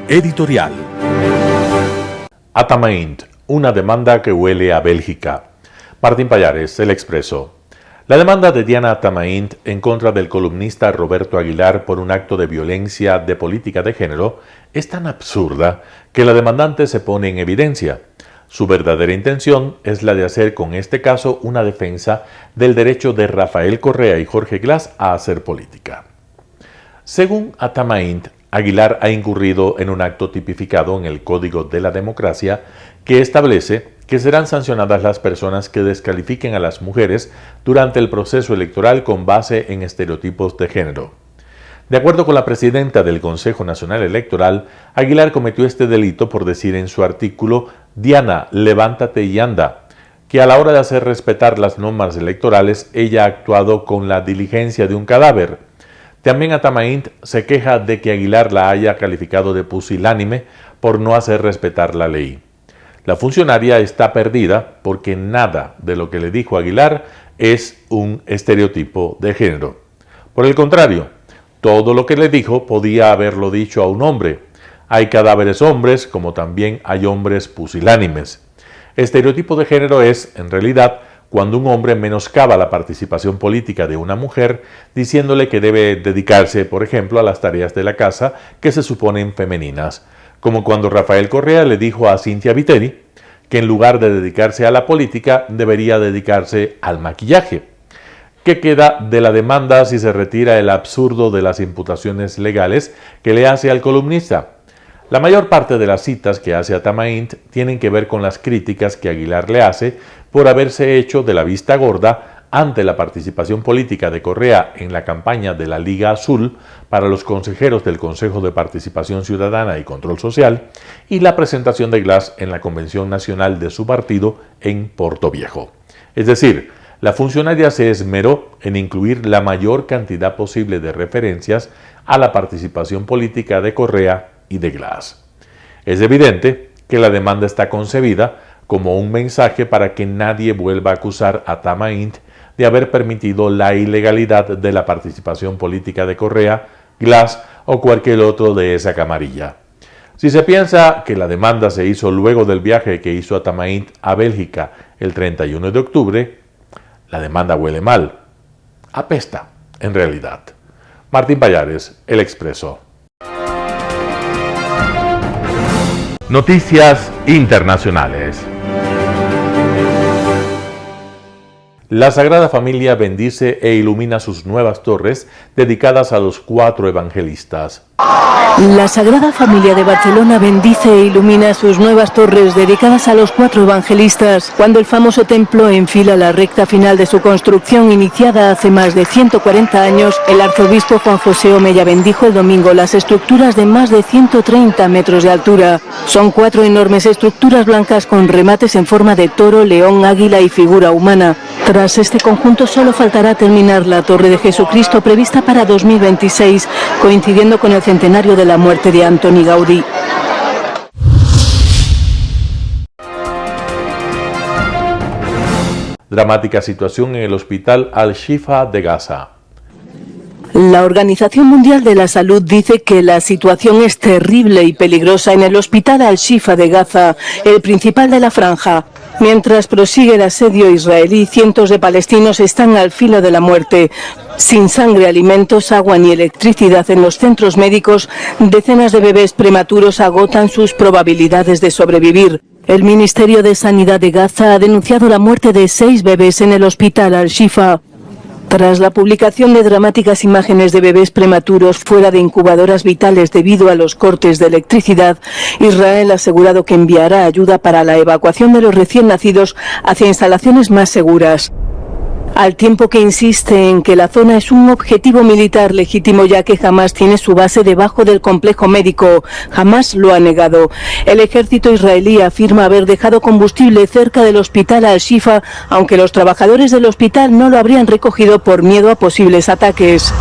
Editorial. Atamaint, una demanda que huele a Bélgica. Martín Pallares, El Expreso. La demanda de Diana Atamaint en contra del columnista Roberto Aguilar por un acto de violencia de política de género es tan absurda que la demandante se pone en evidencia. Su verdadera intención es la de hacer con este caso una defensa del derecho de Rafael Correa y Jorge Glass a hacer política. Según Atamaint, Aguilar ha incurrido en un acto tipificado en el Código de la Democracia que establece que serán sancionadas las personas que descalifiquen a las mujeres durante el proceso electoral con base en estereotipos de género. De acuerdo con la presidenta del Consejo Nacional Electoral, Aguilar cometió este delito por decir en su artículo «Diana, levántate y anda», que a la hora de hacer respetar las normas electorales ella ha actuado con la diligencia de un cadáver. También Atamaint se queja de que Aguilar la haya calificado de pusilánime por no hacer respetar la ley. La funcionaria está perdida porque nada de lo que le dijo Aguilar es un estereotipo de género. Por el contrario, todo lo que le dijo podía haberlo dicho a un hombre. Hay cadáveres hombres como también hay hombres pusilánimes. Estereotipo de género es, en realidad, cuando un hombre menoscaba la participación política de una mujer, diciéndole que debe dedicarse, por ejemplo, a las tareas de la casa que se suponen femeninas, como cuando Rafael Correa le dijo a Cynthia Viteri que en lugar de dedicarse a la política, debería dedicarse al maquillaje. ¿Qué queda de la demanda si se retira el absurdo de las imputaciones legales que le hace al columnista? La mayor parte de las citas que hace Atamaint tienen que ver con las críticas que Aguilar le hace por haberse hecho de la vista gorda ante la participación política de Correa en la campaña de la Liga Azul para los consejeros del Consejo de Participación Ciudadana y Control Social y la presentación de Glass en la Convención Nacional de su partido en Portoviejo. Es decir, la funcionaria se esmeró en incluir la mayor cantidad posible de referencias a la participación política de Correa y de Glass. Es evidente que la demanda está concebida como un mensaje para que nadie vuelva a acusar a Tama Inc. de haber permitido la ilegalidad de la participación política de Correa, Glass o cualquier otro de esa camarilla. Si se piensa que la demanda se hizo luego del viaje que hizo Tama Inc. a Bélgica el 31 de octubre, la demanda huele mal. Apesta, en realidad. Martín Pallares, El Expreso. Noticias internacionales. La Sagrada Familia bendice e ilumina sus nuevas torres dedicadas a los 4 evangelistas. La Sagrada Familia de Barcelona bendice e ilumina sus nuevas torres dedicadas a los 4 evangelistas, cuando el famoso templo enfila la recta final de su construcción iniciada hace más de 140 años. El arzobispo Juan José Omeya bendijo el domingo las estructuras de más de 130 metros de altura. Son 4 enormes estructuras blancas con remates en forma de toro, león, águila y figura humana. Tras este conjunto solo faltará terminar la Torre de Jesucristo prevista para 2026, coincidiendo con el centenario de la muerte de Antoni Gaudí. Dramática situación en el hospital Al-Shifa de Gaza. La Organización Mundial de la Salud dice que la situación es terrible y peligrosa en el hospital Al-Shifa de Gaza, el principal de la franja. Mientras prosigue el asedio israelí, cientos de palestinos están al filo de la muerte. Sin sangre, alimentos, agua ni electricidad en los centros médicos, decenas de bebés prematuros agotan sus probabilidades de sobrevivir. El Ministerio de Sanidad de Gaza ha denunciado la muerte de 6 bebés en el hospital Al-Shifa. Tras la publicación de dramáticas imágenes de bebés prematuros fuera de incubadoras vitales debido a los cortes de electricidad, Israel ha asegurado que enviará ayuda para la evacuación de los recién nacidos hacia instalaciones más seguras. Al tiempo que insiste en que la zona es un objetivo militar legítimo, ya que Hamás tiene su base debajo del complejo médico. Hamás lo ha negado. El ejército israelí afirma haber dejado combustible cerca del hospital Al-Shifa, aunque los trabajadores del hospital no lo habrían recogido por miedo a posibles ataques.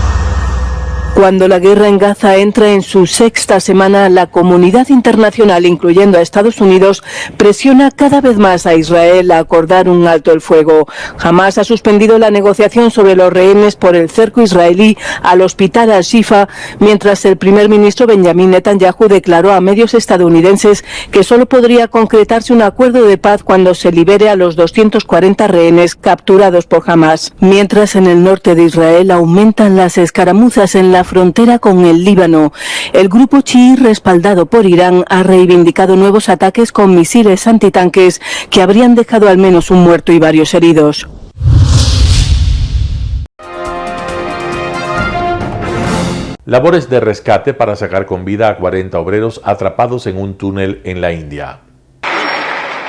Cuando la guerra en Gaza entra en su 6ª semana, la comunidad internacional, incluyendo a Estados Unidos, presiona cada vez más a Israel a acordar un alto el fuego. Hamás ha suspendido la negociación sobre los rehenes por el cerco israelí al hospital Al-Shifa, mientras el primer ministro Benjamin Netanyahu declaró a medios estadounidenses que solo podría concretarse un acuerdo de paz cuando se libere a los 240 rehenes capturados por Hamás. Mientras en el norte de Israel aumentan las escaramuzas en la frontera con el Líbano. El grupo chií respaldado por Irán ha reivindicado nuevos ataques con misiles antitanques que habrían dejado al menos un muerto y varios heridos. Labores de rescate para sacar con vida a 40 obreros atrapados en un túnel en la India.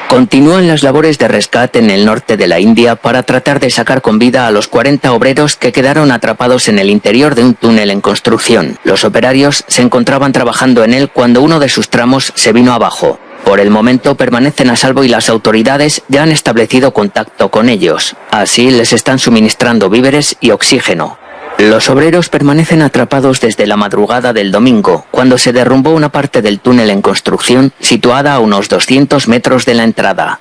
Continúan las labores de rescate en el norte de la India para tratar de sacar con vida a los 40 obreros que quedaron atrapados en el interior de un túnel en construcción. Los operarios se encontraban trabajando en él cuando uno de sus tramos se vino abajo. Por el momento permanecen a salvo y las autoridades ya han establecido contacto con ellos. Así les están suministrando víveres y oxígeno. Los obreros permanecen atrapados desde la madrugada del domingo, cuando se derrumbó una parte del túnel en construcción situada a unos 200 metros de la entrada.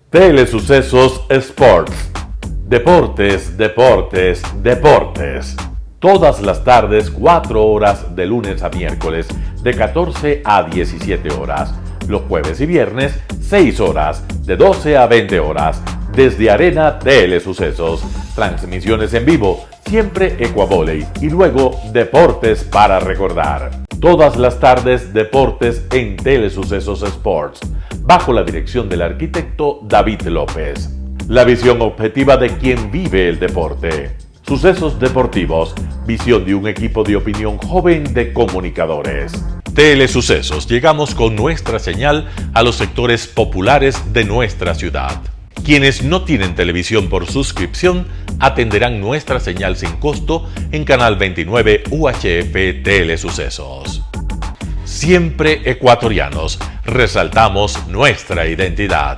Telesucesos Sports. Deportes, deportes, deportes. Todas las tardes, 4 horas de lunes a miércoles, de 14 a 17 horas. Los jueves y viernes, 6 horas, de 12 a 20 horas. desde Arena Telesucesos. Transmisiones en vivo, siempre Ecuavóley y luego Deportes para recordar. Todas las tardes deportes en Telesucesos Sports, bajo la dirección del arquitecto David López. La visión objetiva de quien vive el deporte. Sucesos deportivos, visión de un equipo de opinión joven de comunicadores. Telesucesos, llegamos con nuestra señal a los sectores populares de nuestra ciudad. Quienes no tienen televisión por suscripción atenderán nuestra señal sin costo en Canal 29 UHF Telesucesos. Siempre ecuatorianos, resaltamos nuestra identidad.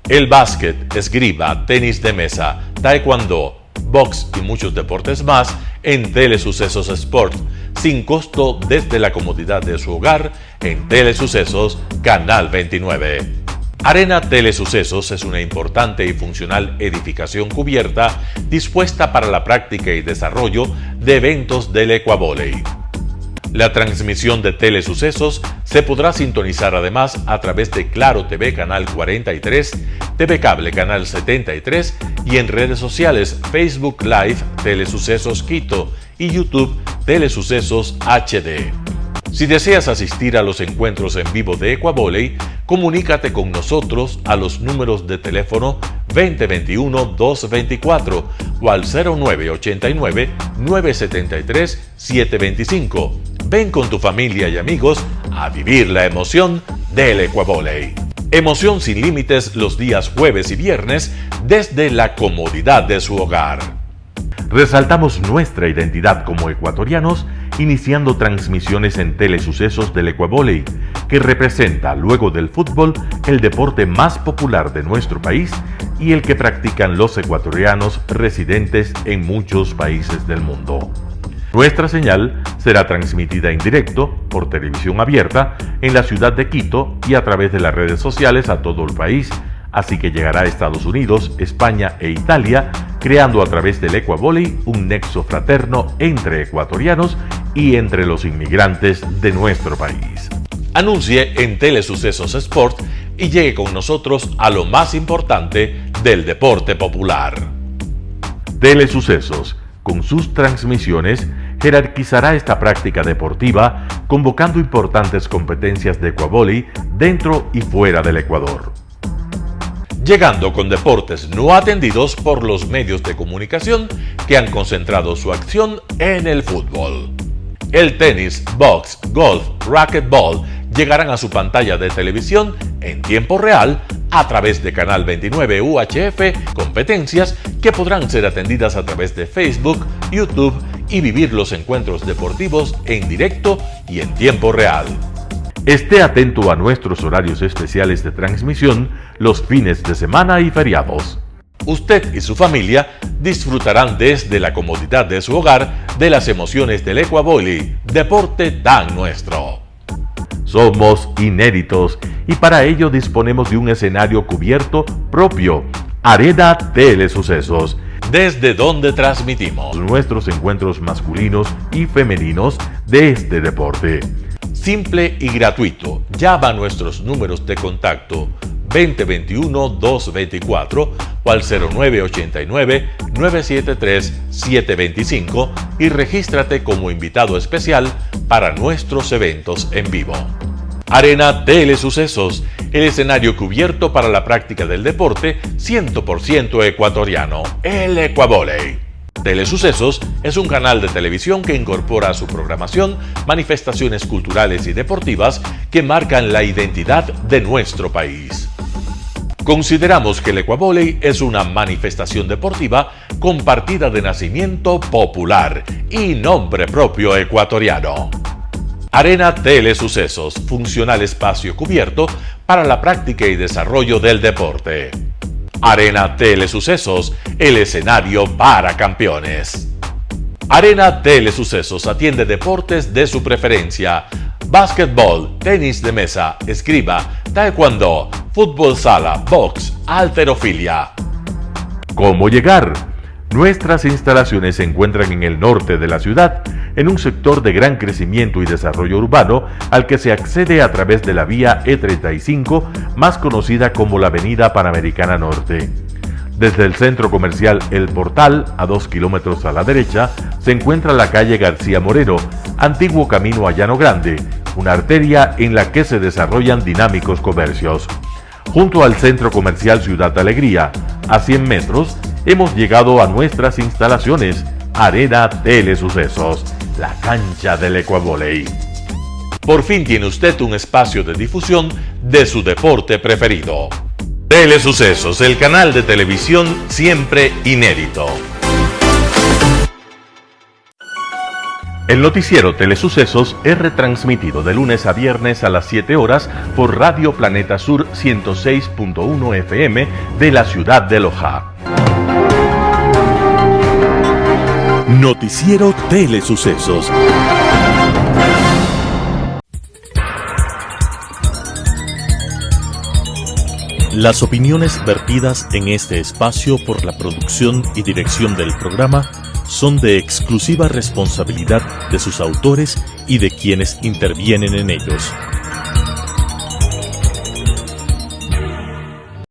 El básquet, esgrima, tenis de mesa, taekwondo, box y muchos deportes más en Telesucesos Sport, sin costo desde la comodidad de su hogar en Telesucesos Canal 29. Arena Telesucesos es una importante y funcional edificación cubierta dispuesta para la práctica y desarrollo de eventos del Ecuavóley. La transmisión de Telesucesos se podrá sintonizar además a través de Claro TV Canal 43, TV Cable Canal 73 y en redes sociales Facebook Live Telesucesos Quito y YouTube Telesucesos HD. Si deseas asistir a los encuentros en vivo de Ecuavóley, comunícate con nosotros a los números de teléfono 2021-224 o al 0989-973-725. Ven con tu familia y amigos a vivir la emoción del Ecuavóley. Emoción sin límites los días jueves y viernes desde la comodidad de su hogar. Resaltamos nuestra identidad como ecuatorianos iniciando transmisiones en Telesucesos del Ecuavóley, que representa, luego del fútbol, el deporte más popular de nuestro país y el que practican los ecuatorianos residentes en muchos países del mundo. Nuestra señal será transmitida en directo por televisión abierta en la ciudad de Quito y a través de las redes sociales a todo el país, así que llegará a Estados Unidos, España e Italia, creando a través del Ecuavóley un nexo fraterno entre ecuatorianos y entre los inmigrantes de nuestro país. Anuncie en Telesucesos Sport y llegue con nosotros a lo más importante del deporte popular. Telesucesos, con sus transmisiones, jerarquizará esta práctica deportiva, convocando importantes competencias de Ecuavóley dentro y fuera del Ecuador. Llegando con deportes no atendidos por los medios de comunicación que han concentrado su acción en el fútbol. El tenis, box, golf, racquetball llegarán a su pantalla de televisión en tiempo real a través de Canal 29 UHF, competencias que podrán ser atendidas a través de Facebook, YouTube y vivir los encuentros deportivos en directo y en tiempo real. Esté atento a nuestros horarios especiales de transmisión los fines de semana y feriados. Usted y su familia disfrutarán desde la comodidad de su hogar de las emociones del Ecuavóley, deporte tan nuestro. Somos inéditos y para ello disponemos de un escenario cubierto propio, Arena Telesucesos, desde donde transmitimos nuestros encuentros masculinos y femeninos de este deporte. Simple y gratuito. Llama a nuestros números de contacto 2021-224 o al 0989-973-725 y regístrate como invitado especial para nuestros eventos en vivo. Arena Telesucesos, el escenario cubierto para la práctica del deporte 100% ecuatoriano, el Ecuavóley. Telesucesos es un canal de televisión que incorpora a su programación manifestaciones culturales y deportivas que marcan la identidad de nuestro país. Consideramos que el Ecuavóley es una manifestación deportiva compartida de nacimiento popular y nombre propio ecuatoriano. Arena Telesucesos, funcional espacio cubierto para la práctica y desarrollo del deporte. Arena Telesucesos, el escenario para campeones. Arena Telesucesos atiende deportes de su preferencia: básquetbol, tenis de mesa, esgrima, taekwondo, fútbol sala, box, halterofilia. ¿Cómo llegar? Nuestras instalaciones se encuentran en el norte de la ciudad, en un sector de gran crecimiento y desarrollo urbano al que se accede a través de la vía E35, más conocida como la Avenida Panamericana Norte. Desde el centro comercial El Portal, a 2 kilómetros a la derecha, se encuentra la calle García Moreno, antiguo camino a Llano Grande, una arteria en la que se desarrollan dinámicos comercios. Junto al centro comercial Ciudad Alegría, a 100 metros, hemos llegado a nuestras instalaciones, Arena Telesucesos, la cancha del Ecuavóley. Por fin tiene usted un espacio de difusión de su deporte preferido. Telesucesos, el canal de televisión siempre inédito. El noticiero Telesucesos es retransmitido de lunes a viernes a las 7 horas por Radio Planeta Sur 106.1 FM de la ciudad de Loja. Noticiero Telesucesos. Las opiniones vertidas en este espacio por la producción y dirección del programa son de exclusiva responsabilidad de sus autores y de quienes intervienen en ellos.